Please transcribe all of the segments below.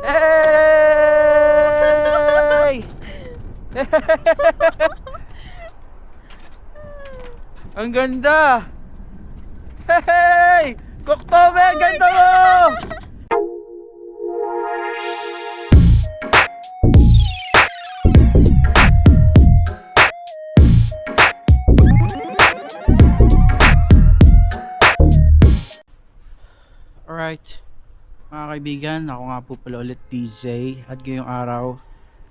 Hey! Ang ganda! Hey! Koktobe, ang ganda mo! Alright, mga kaibigan, ako nga po pala ulit DJ at ngayong araw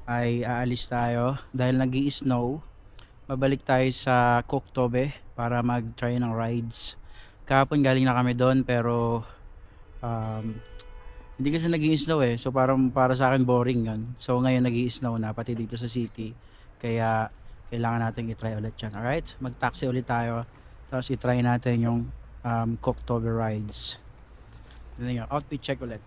ay aalis tayo dahil nag-i-snow. Babalik tayo sa Koktobe para mag-try ng rides. Kahapon galing na kami doon pero hindi kasi nag-i-snow so parang para sa akin boring yun. So ngayon nag-i-snow na pati dito sa city, kaya kailangan natin i-try ulit yan. Alright, mag-taxi ulit tayo tapos i-try natin yung Koktobe rides. Yun yung outfit check ulit.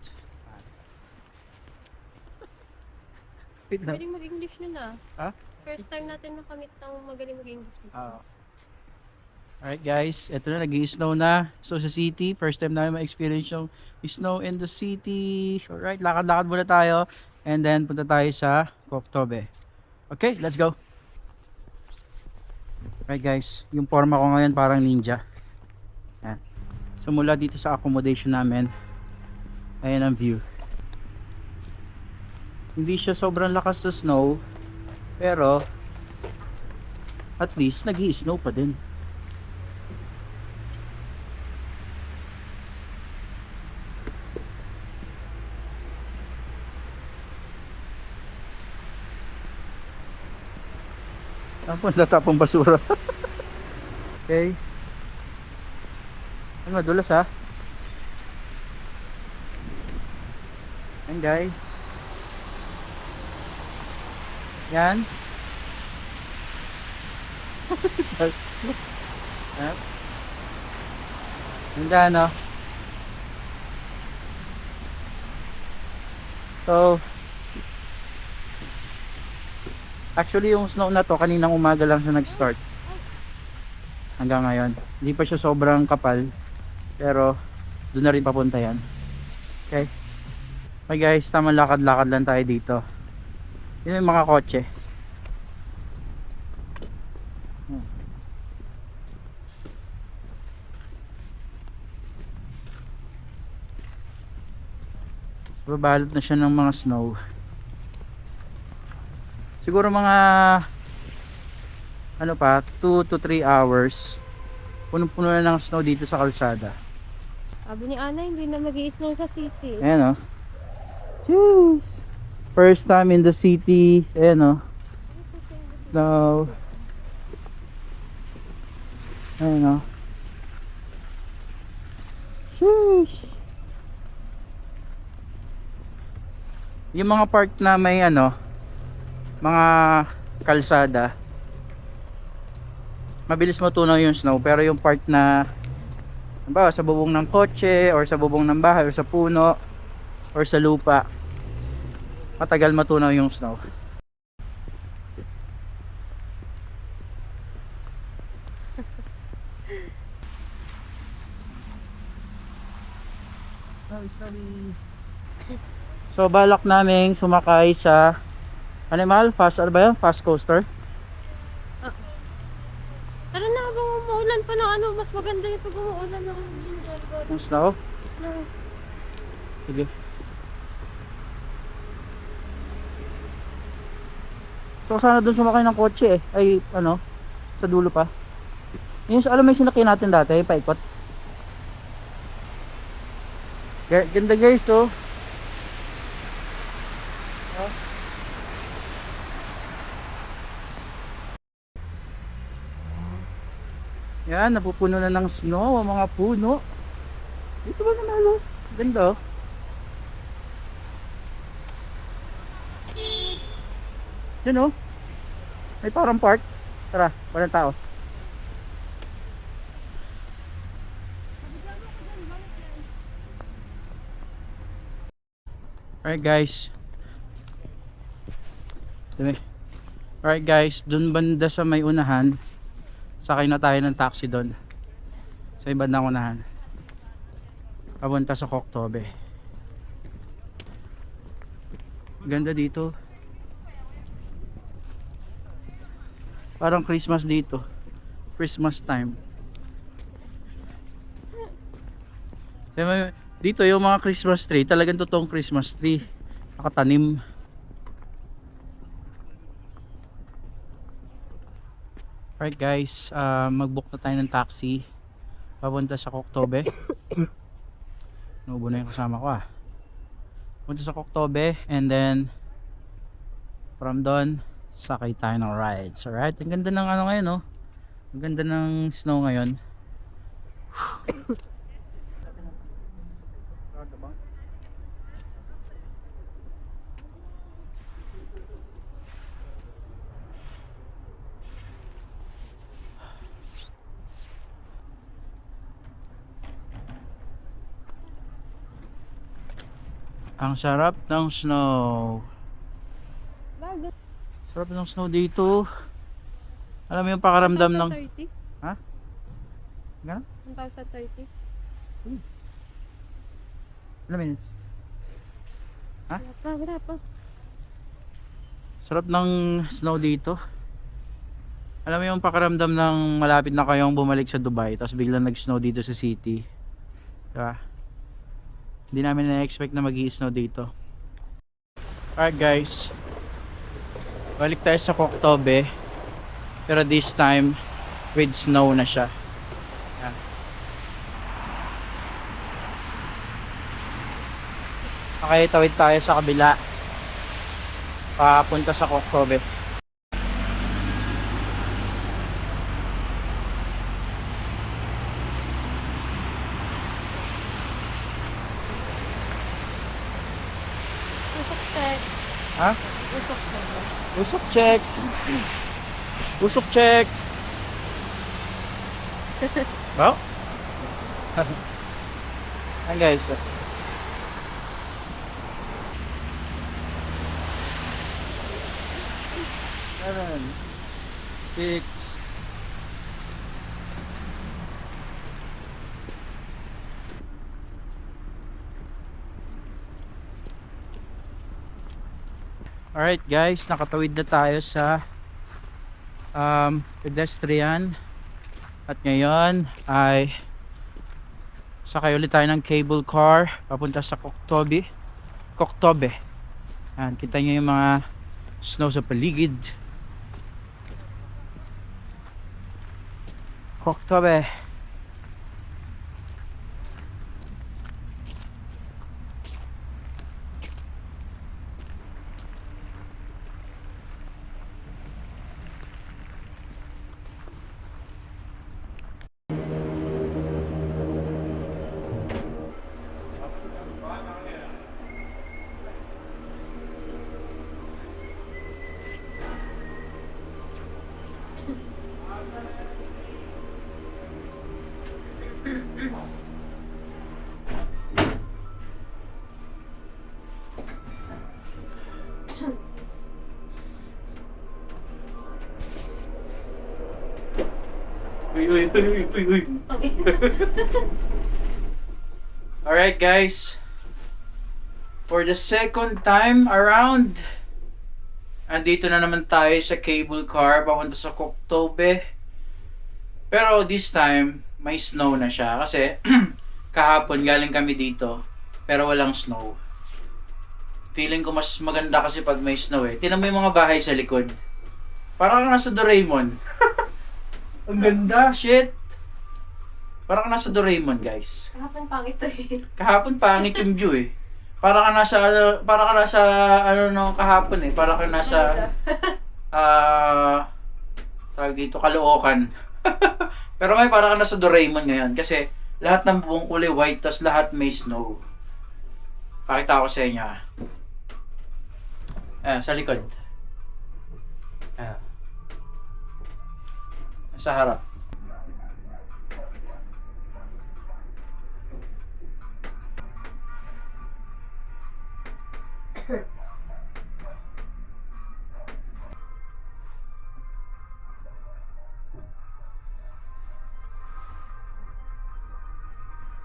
Magaling mag-English nun ah. Ha? First time natin makamit ng magaling mag-English dito. Alright guys, eto na, nag-i-snow na. So sa city, first time namin ma-experience yung snow in the city. Alright, lakad-lakad muna tayo. And then punta tayo sa Koktobe. Okay, let's go. Alright guys, yung forma ko ngayon parang ninja. Yan. So mula dito sa accommodation namin, ayan ang view. Hindi siya sobrang lakas sa snow, pero at least nag-i-snow pa din. Tapos natapong basura. Okay. Ano, madulas ha. Yan guys. Yan. Yan. Ganda no. So actually yung snow na to kaninang umaga lang siya nag-start. Hanggang ngayon. Hindi pa siya sobrang kapal. Pero doon na rin papunta yan. Okay. Okay guys, tamang lakad-lakad lang tayo dito. Yun yung mga kotse. Babalot na siya ng mga snow. Siguro mga ano pa 2 to 3 hours punong-puno na ng snow dito sa kalsada. Sabi ni Ana, hindi na mag-i-snow sa city. Ayan o. Jeez. First time in the city. Ayan o. Snow. Ayan o. Sheesh. Yung mga part na may ano, mga kalsada, mabilis matunaw yung snow, pero yung part na halimbawa sa bubong ng kotse or sa bubong ng bahay or sa puno or sa lupa, matagal matunaw yung snow. So balak namin sumakay sa animal fast, ano ba yun? Fast coaster. Tara na, habang umuulan pa na ano, mas maganda yung pag umuulan ng Yung snow. snow. Sige. So sana dun sumakay ng kotse ay ano, sa dulo pa. Yung alam mo yung sinakyan natin dati, paikot. Ganda guys to. Yan, napupuno na ng snow ang mga puno. Dito ba naman? Ganda oh. Yan oh. May parang park. Tara, walang tao. Alright guys. Alright guys, dun banda sa may unahan, sakay na tayo ng taxi doon sa ibandang unahan papunta sa Koktobe. Ganda dito. Parang Christmas dito. Christmas time. Dito yung mga Christmas tree, talagang totoong Christmas tree. Nakatanim. Alright guys, mag-book na tayo ng taxi papunta sa Koktobe. Nubo na yung kasama ko punta sa Koktobe, and then from doon sakay tayo ng rides. Alright, ang ganda ng ano ngayon, no? Ang ganda ng snow ngayon. Ang sarap ng snow. Sarap ng snow dito. Alam mo yung pakaramdam ng... 1,030? Ha? Gano'n? 1,030? Alam mo yun? Ha? Wala pa. Sarap ng snow dito. Alam mo yung pakaramdam ng malapit na kayong bumalik sa Dubai tapos biglang nag-snow dito sa city. Diba? Hindi namin na-expect na mag-i-snow dito. Alright guys, balik tayo sa Koktobe, pero this time with snow na siya. Yan. Okay, tawid tayo sa kabila papunta sa Koktobe. Usok check. Ha? Usok check. Usok check. Usok check. Wow. Ayan guys. 7, 6. Alright guys, nakatawid na tayo sa pedestrian. At ngayon ay sakay ulit tayo ng cable car papunta sa Koktobe. Koktobe. Ayan, kita nyo yung mga snow sa paligid. Koktobe. Uy. Alright guys, for the second time around, andito na naman tayo sa cable car papunta sa Koktobe. Pero this time may snow na siya kasi kahapon galing kami dito pero walang snow. Feeling ko mas maganda kasi pag may snow eh. Tingnan mo yung mga bahay sa likod, parang nasa Doraemon. Ang ganda, shit. Parang nasa Doraemon, guys. Kahapon pangit eh. Kahapon pangit yung view eh. Parang nasa ano no kahapon eh. Parang nasa tawag dito Caloocan. Pero may parang nasa Doraemon ngayon kasi lahat ng buong kulay white tas lahat may snow. Pakita ko sa inyo. Sa likod. Sa harap.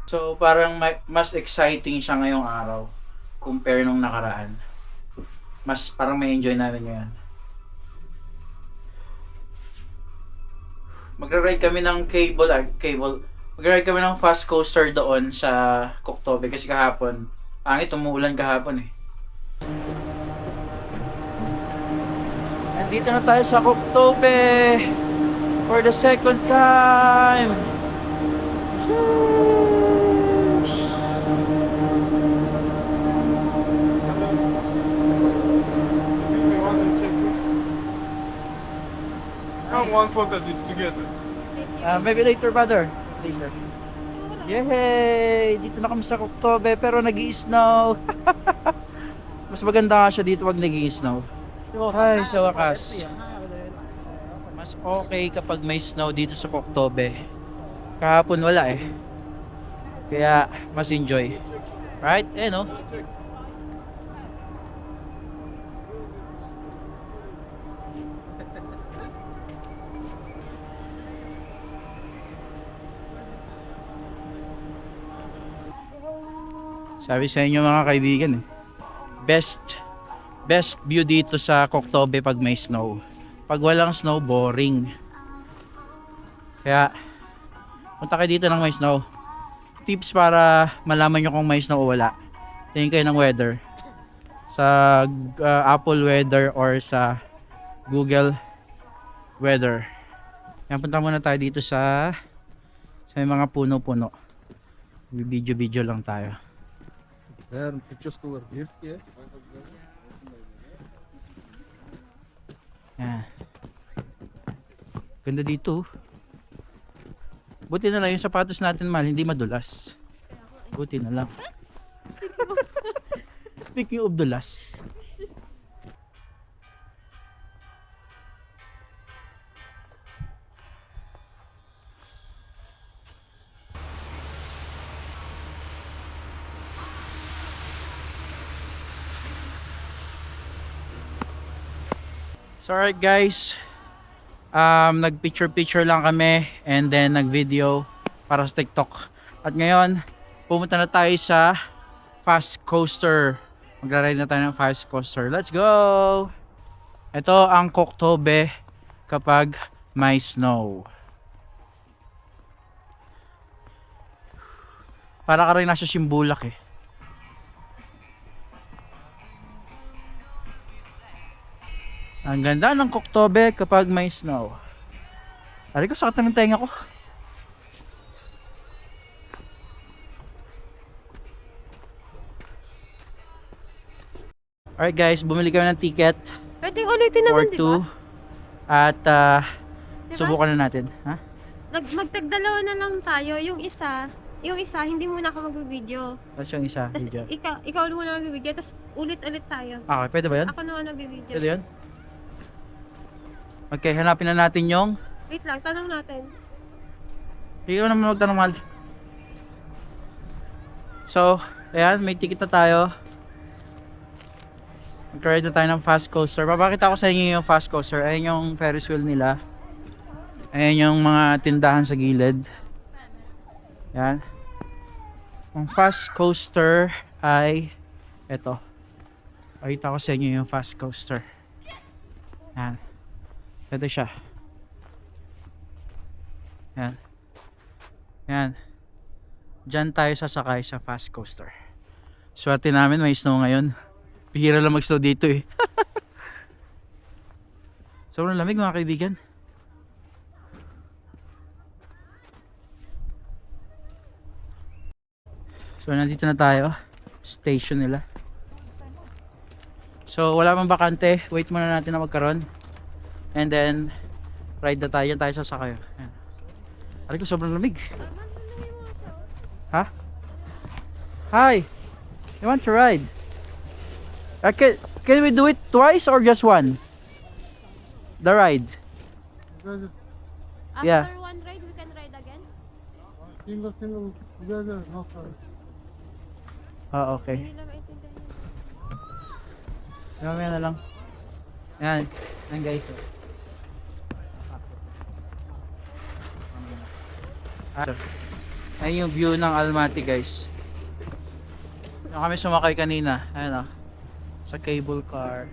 So parang mas exciting siya ngayong araw compare nung nakaraan. mas parang may enjoy namin ngayon. Magra-ride kami ng magra-ride kami ng fast coaster doon sa Koktobe kasi kahapon, pangit, umuulan kahapon eh. Nandito na tayo sa Koktobe for the second time. One photo is together. Maybe later, brother. Later. Yay! Dito na kami sa Koktobe pero nag-i-snow. Mas maganda nga siya dito pag nag-i-snow. Ay, sa wakas. Mas okay kapag may snow dito sa Koktobe. Kahapon wala eh. Kaya mas enjoy. Right? Eh no? Sabi sa inyo mga kaibigan eh. Best view dito sa Koktobe pag may snow. Pag walang snow, boring. Kaya punta kayo dito ng may snow. Tips para malaman nyo kung may snow o wala. Tingin kayo ng weather. Sa Apple Weather or sa Google Weather. Kaya punta muna tayo dito sa may mga puno-puno. Video lang tayo. There, pictures cover. Here's here. Yan. Ganda dito. Buti na lang yung sapatos natin, mahal, hindi madulas. Buti na lang. Speaking of dulas. So alright guys, nag-picture lang kami and then nag-video para sa TikTok. At ngayon, pumunta na tayo sa fast coaster. Magra-ride na tayo ng fast coaster. Let's go! Ito ang Koktobe kapag may snow. Para ka rin nasa Simbulak eh. Ang ganda ng Koktobe kapag may snow. Ari ko, sakit na ng tenga ko. Alright guys, bumili kami ng ticket Pwedeng ulitin for naman, di 2 ba? at Diba? subukan na natin. Ha? Magtagdalawa na lang tayo. Yung isa, hindi muna ako magbibideo. Tapos yung isa, Tapos video. ikaw muna magbibideo, tapos ulit-ulit tayo. Okay, pwede ba yun? Tapos ako naman magbibideo. Pwede yun? Okay, hanapin na natin yung... Wait lang, tanong natin. Ikaw naman magtanong, mahal. So, ayan, may ticket na tayo. Mag-ride na tayo ng fast coaster. Papakita ko sa inyo yung fast coaster. Ayan yung Ferris wheel nila. Ayan yung mga tindahan sa gilid. Ayan. Ang fast coaster ay eto. Pakita ko sa inyo yung fast coaster. Ayan. Ito siya. Ayan. Ayan. Diyan tayo sasakay sa fast coaster. Swerte namin may snow ngayon. Bihira lang mag-snow dito eh. Sobrang lamig mga kaibigan. So nandito na tayo. Station nila. So wala pang bakante. Wait muna natin na magkaroon. And then ride na tayo. Yan tayo sasakay. Ayan. Aray ko, sobrang lamig. Ha? Hi. You want to ride? Can we do it twice or just one? The ride. Just After Yeah. one ride, we can ride again? single together, not Oh, okay. Hindi na maintindihan yun. Mamaya na lang. Yan. Yan guys. Ayun yung view ng Almaty guys. Yung kami sumakay kanina. Ayan o. sa cable car.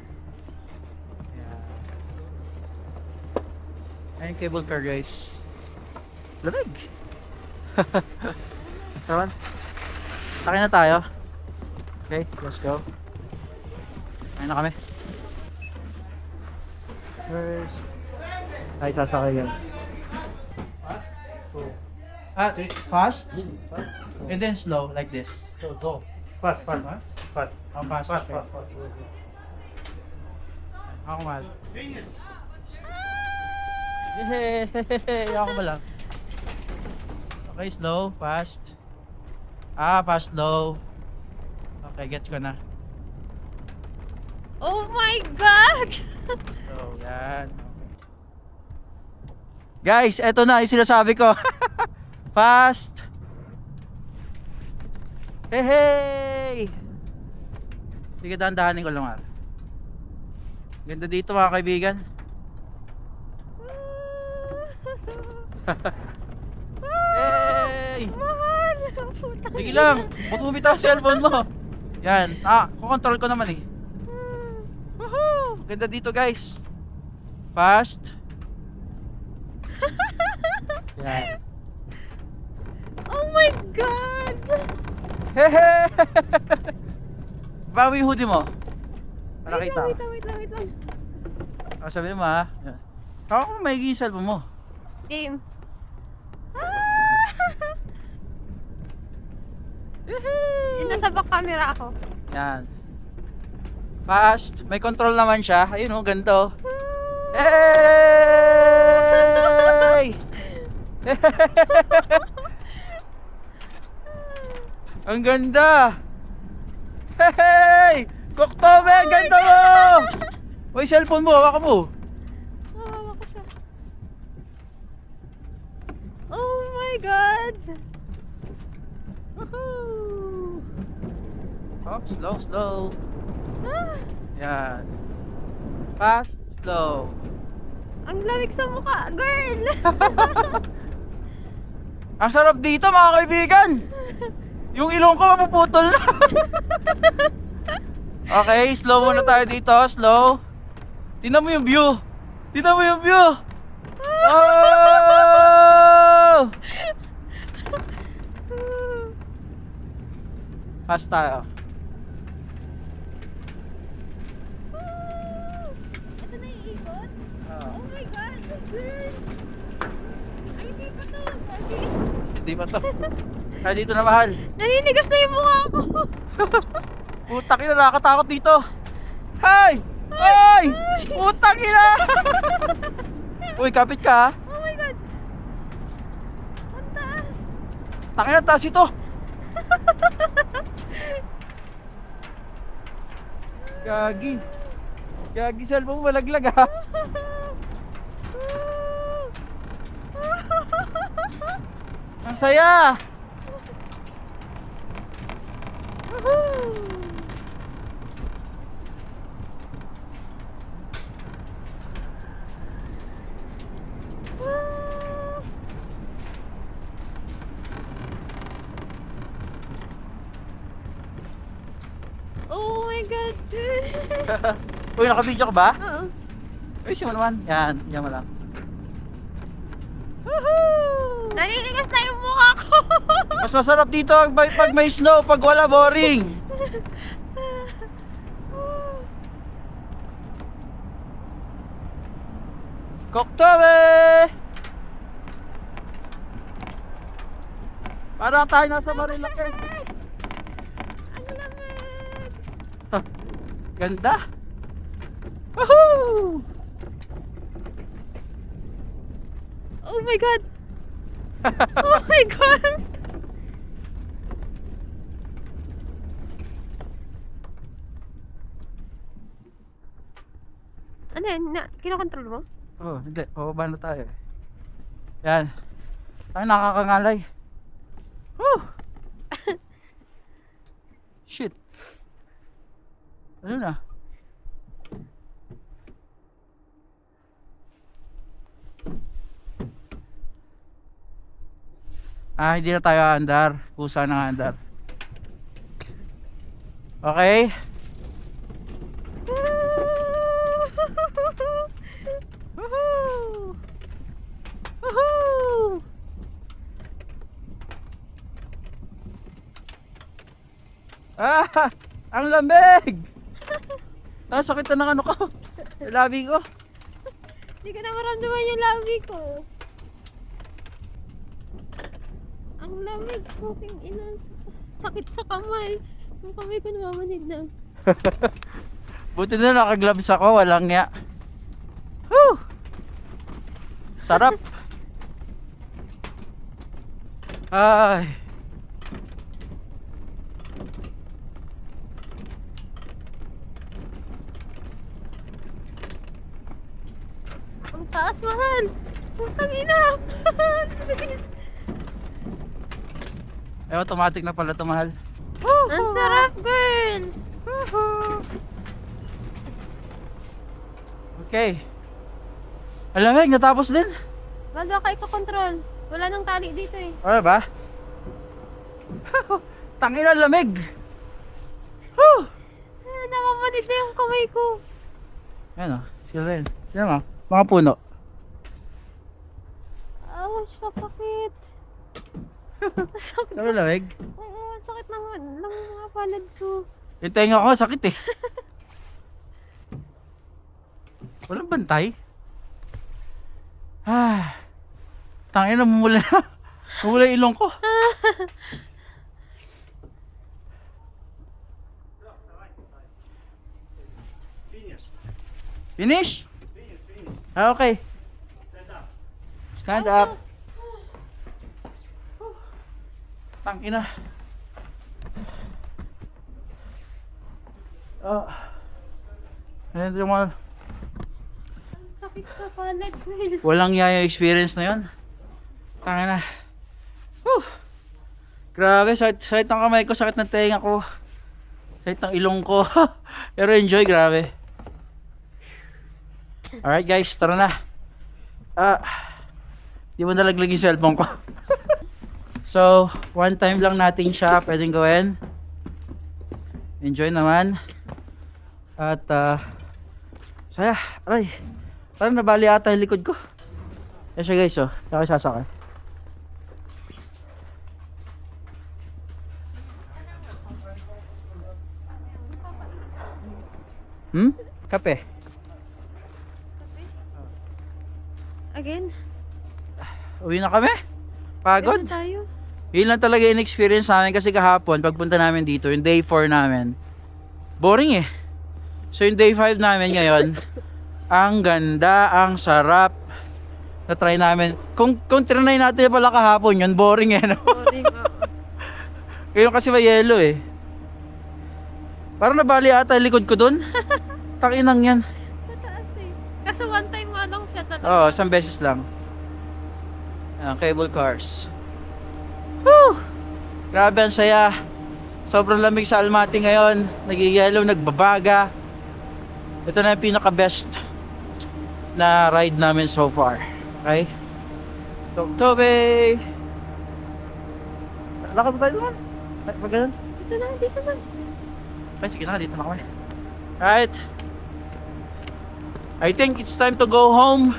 Ayan. Ayan yung cable car guys. Lamig! Tara, sakay na tayo. Okay, let's go. Ayun na kami. First, ay sasakay yan. Fast? And then slow, like this. So go. Fast, fast, Huh? fast, Oh, fast. fast, Okay. fast, fast. Ako mal. Yehey! Ako ba lang? Okay, slow, fast. Fast, slow. Okay, gets ko na. Oh my God! So, yan. Guys, eto na yung sinasabi ko. Fast. Hey, hey! Sige, dahan-dahanin ko lang. Ganda dito mga kaibigan. Hey! Mahal! Sige lang, huwag mo bitaw ang cellphone mo. Yan, kukontrol ko naman eh. Woohoo! Ganda dito guys. Fast. Yan. Oh my God! Hehe! Bawi yung hoodie mo. Para Wait kita. lang, wait lang. Sabi mo ha. Yan. Kaka mo maigi yung cellphone mo. Game. Yung nasa back camera ako. Yan. Fast. May control naman siya. Ayun oh, ganito. Hey! Ang ganda! Hey! Koktobe! Ang ganda mo! Uy, cellphone mo, hawakan mo. Nawawa ko siya. Oh my God! Woohoo! Oh, slow, slow. Yan. Fast, slow. Ang lamig sa mukha, girl! Ang sarap dito mga kaibigan! Yung ilong ko mapuputol na. Okay, slow muna tayo dito, slow. Tingnan mo yung view. Tingnan mo yung view. Oh! Fast tayo. Ito na yung ikot? Oh my God, girl! Ay, hindi pa to. Hindi pa to. Kaya dito na mahal. Naninigas na yung mukha ko. Putang ina, nakakatakot dito. Hay! Ay! Putang ina! Uy, kapit ka ha. Oh my God! Ang taas! Tangina, taas ito. Gagi. Gagi, cellphone mo malaglag ha. Ang saya. Oh my God, girl! Uy, naka-video ka ba? Oo. Uy, siya mo naman. Yan, yan mo lang. Naninigas na yung mukha ko! Mas masarap dito pag may snow, pag wala boring. Koktobe! Parang tayo nasa Marilake. Ang lamig! Ganda. Woohoo! Oh my God! Oh my God! Ano yan? Kinokontrol mo? Oh, hindi. Pababa na tayo. Yan. Tayo nakakangalay. Woo! Shit. Ano na? Hindi na tayo aandar. Kusa na aandar. Okay? Ah! Ang lamig! Sakit na ng ano ko. Labi ko. Hindi ko na maramdaman yung labi ko. Ang lamig, fucking ina. Sakit sa kamay. Yung kamay ko namamanid na. Buti na naka-gloves ako, walang nga. Whew! Sarap. Ay. Ang taas, mahal. Putang ina. Ay, automatic na pala ito, mahal. Ang sarap, girl. Okay. Alamig, natapos din. Bado ka ikakontrol. Wala nang tali dito eh. Ano ba? Tangina, lamig. Whew! Namamanid na yung kamay ko. Ayan o, sila rin. Sila mo, mga puno. Ouch, sakit. Sakit. Sabi lamig. Oo, sakit ng mga palad ko. Yung tenga ko, sakit eh. Walang bantay. Tangina, mumula na. Mumula yung ilong ko. Finish? Okay. Stand up. Tangina. Ayan yung mga Ang sakit sa palad, girl. walang yaya experience na yun. Tangina. Whew. Grabe, sakit ng kamay ko, sakit ng tenga ko. Sakit ng ilong ko. Pero enjoy, grabe. Alright guys, tara na. Di mo nalaglag yung cellphone ko. So, one time lang natin siya pwedeng gawin. Enjoy naman. At saya, aray. Parang nabali ata yung likod ko. Yan siya guys, oh. Saka sasakay. Kape. Again? Uwi na kami. Pagod. Ganun tayo. Yun lang talaga yung experience namin kasi kahapon pagpunta namin dito, yung day 4 namin. Boring eh. So yung day 5 namin ngayon, ang ganda, ang sarap. Na-try namin. Kung trinay natin pala kahapon yun, boring eh, no? Boring, Ngayon kasi may yelo eh. Parang nabali ata yung likod ko dun. Takinang yan. Mataas eh. Kaso one time nga lang siya talaga. Oo, isang beses lang. Cable cars. Whew! Grabe ang saya. Sobrang lamig sa Almaty ngayon. Nagigelaw, nagbabaga. Ito na yung pinaka-best na ride namin so far. Okay? Tobe! Lakad ba tayo naman? Pag ganun? Dito na, dito na. Okay, sige na, dito na kami. Right. I think it's time to go home.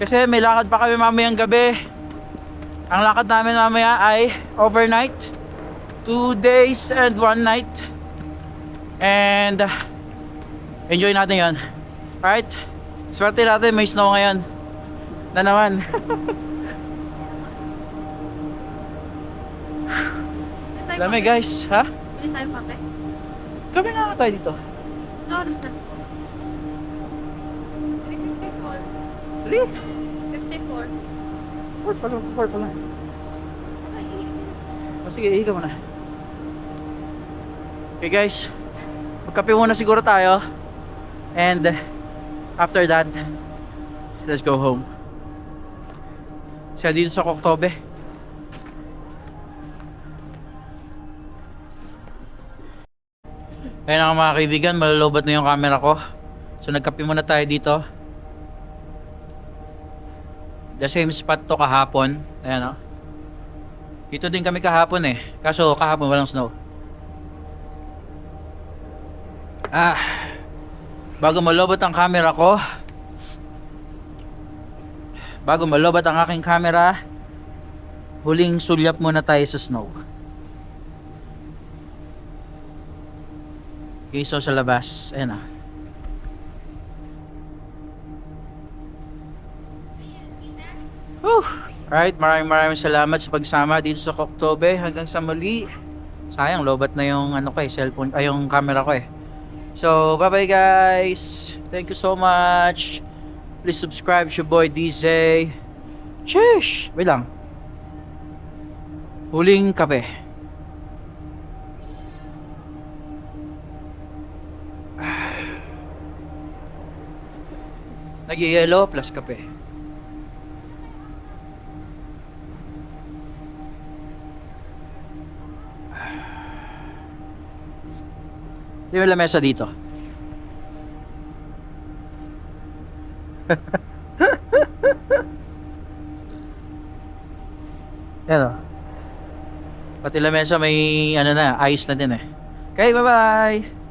Kasi may lakad pa kami mamayang gabi. Ang lakad namin mamaya ay overnight. 2 days and 1 night. And enjoy natin yon. Alright. Swerte natin, may snow ngayon. Na naman. Lamig guys, ha? Bili tayo pape. Kami nga tayo dito. Ano oras na? 3:54. 3? 54. 4 pala. O sige, ihiga mo na. Okay guys, magkape muna siguro tayo. And after that, let's go home. Siya dito sa Koktobe. Ayun nga mga kaibigan, malulobot na yung camera ko. So nagkape muna tayo dito. The same spot to kahapon. Ayan o. Dito din kami kahapon eh. Kaso kahapon walang snow. Bago malobot ang camera ko. Bago malobot ang aking camera, huling sulyap muna tayo sa snow. Okay, so sa labas. Ayan na. Whew! Alright, maraming salamat sa pagsama dito sa Koktobe. Hanggang sa muli. Sayang, lobat na yung ano ko cellphone, ay yung camera ko So, bye-bye guys. Thank you so much. Please subscribe to your boy DJ. Sheesh! Wait lang. Huling kape. Nag-yellow plus kape. Di ba lamesa dito? Yan o. Pati lamesa may ano na, ice na din Okay, bye-bye!